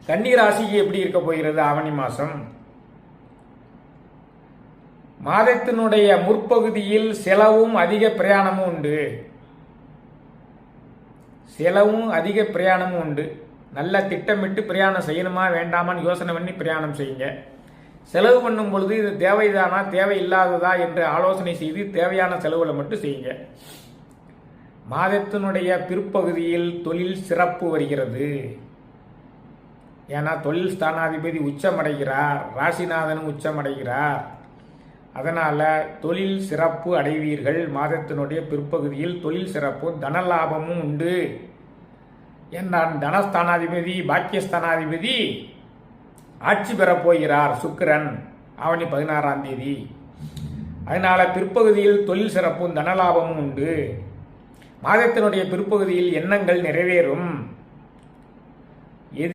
கன்னி ராசிக்கு எப்படி இருக்க போகிறது ஆவணி மாதம்? மாதத்தினுடைய முற்பகுதியில் செலவும் அதிக பிரயாணமும் உண்டு. நல்ல திட்டமிட்டு பிரயாணம் செய்யணுமா வேண்டாமான்னு யோசனை பண்ணி பிரயாணம் செய்யுங்க. செலவு பண்ணும் பொழுது இது தேவைதானா தேவையில்லாததா என்று ஆலோசனை செய்து தேவையான செலவுகளை மட்டும் செய்யுங்க. மாதத்தினுடைய பிற்பகுதியில் தொழில் சிறப்பு வருகிறது. ஏன்னா தொழில் ஸ்தானாதிபதி உச்சமடைகிறார், ராசிநாதனும் உச்சமடைகிறார். அதனால் தொழில் சிறப்பு அடைவீர்கள். மாதத்தினுடைய பிற்பகுதியில் தொழில் சிறப்பும் தனலாபமும் உண்டு. என்றான் தனஸ்தானாதிபதி பாக்கியஸ்தானாதிபதி ஆட்சி பெறப் போகிறார் சுக்கிரன் ஆவணி 16ஆம் தேதி. அதனால பிற்பகுதியில் தொழில் சிறப்பும் தனலாபமும் உண்டு. மாதத்தினுடைய பிற்பகுதியில் எண்ணங்கள் நிறைவேறும்.